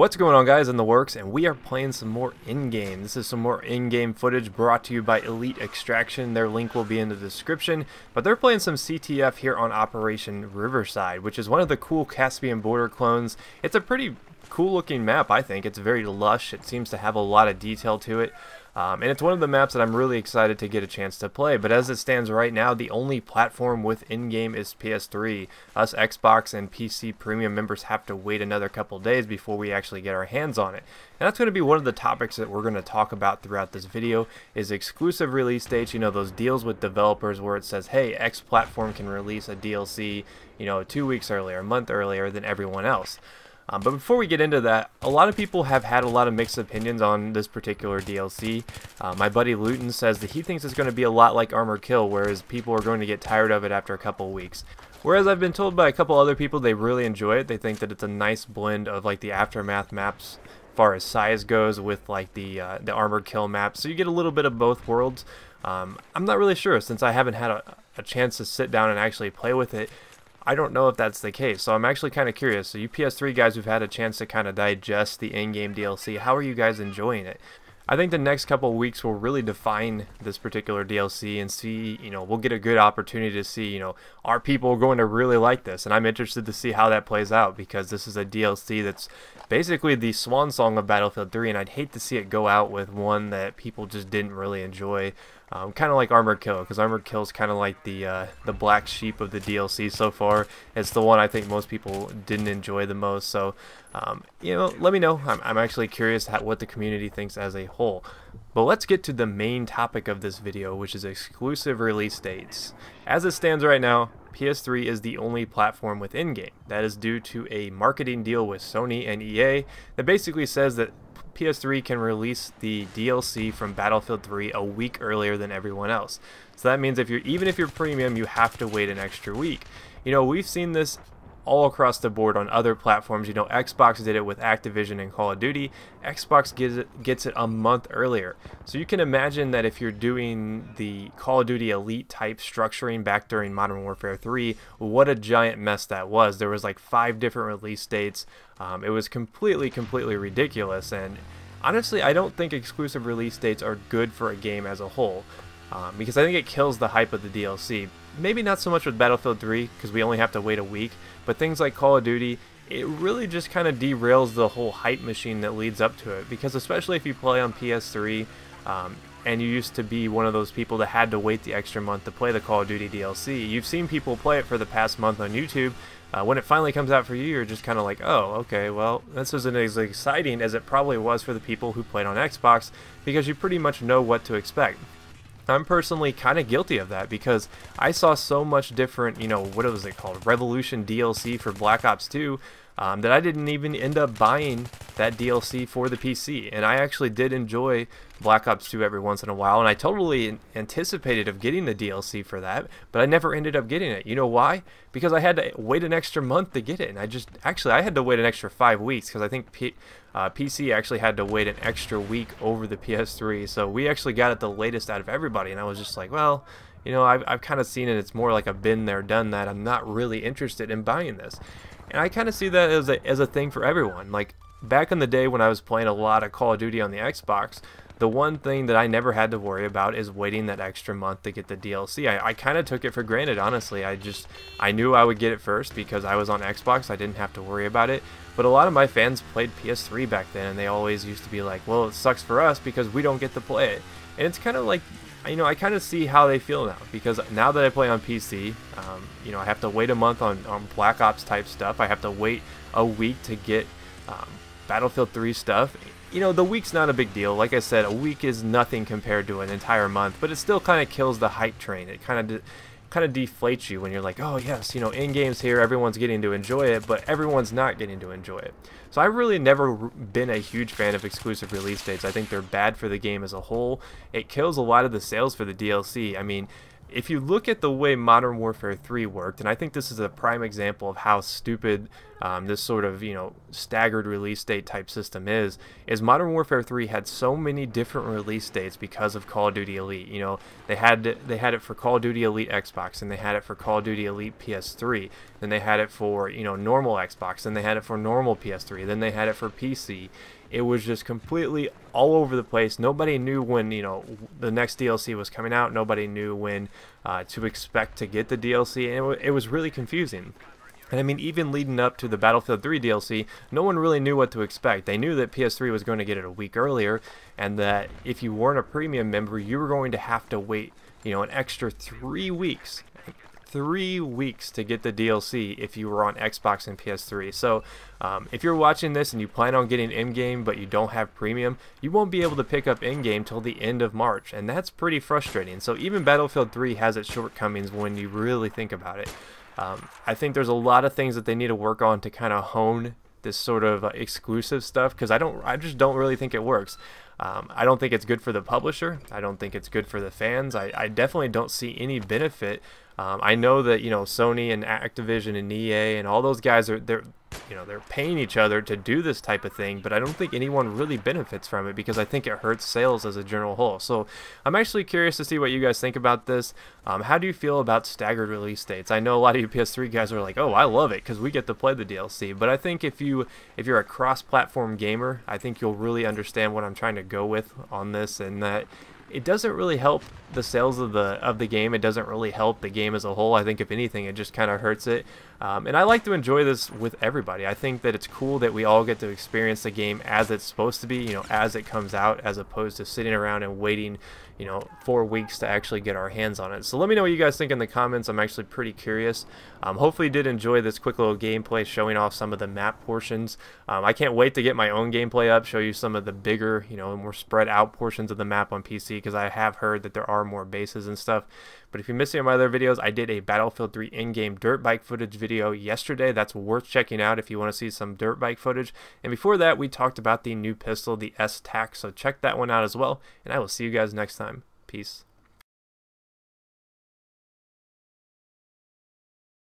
What's going on, guys? In the works, and we are playing some more in-game. This is some more in-game footage brought to you by Elite Extraction. Their link will be in the description, but they're playing some CTF here on Operation Riverside, which is one of the cool Caspian border clones. It's a pretty cool looking map, I think. It's very lush. It seems to have a lot of detail to it. And it's one of the maps that I'm really excited to get a chance to play. But as it stands right now, the only platform with in-game is PS3. Us Xbox and PC Premium members have to wait another couple days before we actually get our hands on it. And that's going to be one of the topics that we're going to talk about throughout this video, is exclusive release dates. You know, those deals with developers where it says, hey, X platform can release a DLC, you know, 2 weeks earlier, a month earlier than everyone else. But before we get into that, a lot of people have had a lot of mixed opinions on this particular DLC. My buddy Luton says that he thinks it's going to be a lot like Armored Kill, whereas people are going to get tired of it after a couple weeks. Whereas I've been told by a couple other people they really enjoy it. They think that it's a nice blend of like the Aftermath maps as far as size goes with like the Armored Kill maps. So you get a little bit of both worlds. I'm not really sure since I haven't had a chance to sit down and actually play with it. I don't know if that's the case, so I'm actually kind of curious. So you PS3 guys who've had a chance to kind of digest the in-game DLC, how are you guys enjoying it? I think the next couple of weeks will really define this particular DLC and see, you know, we'll get a good opportunity to see, you know, are people going to really like this? And I'm interested to see how that plays out, because this is a DLC that's basically the swan song of Battlefield 3, and I'd hate to see it go out with one that people just didn't really enjoy. Kind of like Armored Kill, because Armored Kill is kind of like the black sheep of the DLC so far. It's the one I think most people didn't enjoy the most. So, you know, let me know. I'm actually curious what the community thinks as a whole. But let's get to the main topic of this video, which is exclusive release dates. As it stands right now, PS3 is the only platform with in-game. That is due to a marketing deal with Sony and EA that basically says that PS3 can release the DLC from Battlefield 3 a week earlier than everyone else. So that means even if you're premium, you have to wait an extra week. You know, we've seen this all across the board on other platforms. You know, Xbox did it with Activision and Call of Duty. Xbox gets it a month earlier. So you can imagine that if you're doing the Call of Duty Elite type structuring back during Modern Warfare 3, what a giant mess that was. There was like 5 different release dates. It was completely ridiculous, and honestly I don't think exclusive release dates are good for a game as a whole, because I think it kills the hype of the DLC. Maybe not so much with Battlefield 3 because we only have to wait a week, but things like Call of Duty, it really just kind of derails the whole hype machine that leads up to it, because especially if you play on PS3 and you used to be one of those people that had to wait the extra month to play the Call of Duty DLC. You've seen people play it for the past month on YouTube. When it finally comes out for you, you're just kind of like, oh, okay, well, this isn't as exciting as it probably was for the people who played on Xbox, because you pretty much know what to expect. I'm personally kind of guilty of that, because I saw so much different, you know, what was it called, Revolution DLC for Black Ops 2, that I didn't even end up buying that DLC for the PC. And I actually did enjoy Black Ops 2 every once in a while, and I totally anticipated of getting the DLC for that, but I never ended up getting it. You know why? Because I had to wait an extra month to get it, and I had to wait an extra 5 weeks, because I think PC actually had to wait an extra week over the PS3, so we actually got it the latest out of everybody, and I was just like, well, you know, I've kind of seen it. It's more like a been there, done that. I'm not really interested in buying this. And I kind of see that as a thing for everyone. Like, back in the day when I was playing a lot of Call of Duty on the Xbox, the one thing that I never had to worry about is waiting that extra month to get the DLC. I kind of took it for granted, honestly. I knew I would get it first because I was on Xbox. I didn't have to worry about it. But a lot of my fans played PS3 back then, and they always used to be like, well, it sucks for us because we don't get to play it. And it's kind of like, you know, I kind of see how they feel now, because now that I play on PC, you know, I have to wait a month on Black Ops type stuff. I have to wait a week to get Battlefield 3 stuff. You know, the week's not a big deal. Like I said, a week is nothing compared to an entire month, but it still kind of kills the hype train. It kind of deflates you when you're like, oh yes, you know, in-game's here, everyone's getting to enjoy it, but everyone's not getting to enjoy it. So I've really never been a huge fan of exclusive release dates. I think they're bad for the game as a whole. It kills a lot of the sales for the DLC. I mean, if you look at the way Modern Warfare 3 worked, and I think this is a prime example of how stupid this sort of, staggered release date type system is Modern Warfare 3 had so many different release dates because of Call of Duty Elite. They had it for Call of Duty Elite Xbox, and they had it for Call of Duty Elite PS3, then they had it for, normal Xbox, then they had it for normal PS3, then they had it for PC. It was just completely all over the place. Nobody knew when, the next DLC was coming out. Nobody knew when to expect to get the DLC, and it was really confusing. And I mean, even leading up to the Battlefield 3 DLC, no one really knew what to expect. They knew that PS3 was going to get it a week earlier, and that if you weren't a premium member, you were going to have to wait, an extra 3 weeks. 3 weeks to get the DLC if you were on Xbox and PS3. So if you're watching this and you plan on getting in-game but you don't have premium, you won't be able to pick up in-game till the end of March, and that's pretty frustrating. So even Battlefield 3 has its shortcomings when you really think about it. I think there's a lot of things that they need to work on to kind of hone this sort of exclusive stuff, because I just don't really think it works. I don't think it's good for the publisher. I don't think it's good for the fans. I definitely don't see any benefit. I know that Sony and Activision and EA and all those guys they're paying each other to do this type of thing, but I don't think anyone really benefits from it, because I think it hurts sales as a general whole. So I'm actually curious to see what you guys think about this. How do you feel about staggered release dates? I know a lot of you PS3 guys are like, oh, I love it because we get to play the DLC, but I think if you're a cross-platform gamer, I think you'll really understand what I'm trying to go with on this, and that it doesn't really help the sales of the game. It doesn't really help the game as a whole. I think if anything, it just kind of hurts it. And I like to enjoy this with everybody. I think that it's cool that we all get to experience the game as it's supposed to be, as it comes out, as opposed to sitting around and waiting, 4 weeks to actually get our hands on it. So let me know what you guys think in the comments. I'm actually pretty curious. Hopefully you did enjoy this quick little gameplay showing off some of the map portions. I can't wait to get my own gameplay up, show you some of the bigger, more spread out portions of the map on PC, because I have heard that there are more bases and stuff. But if you missed any of my other videos, I did a Battlefield 3 in-game dirt bike footage video yesterday. That's worth checking out if you want to see some dirt bike footage. And before that, we talked about the new pistol, the S-TAC, so check that one out as well. And I will see you guys next time. Peace.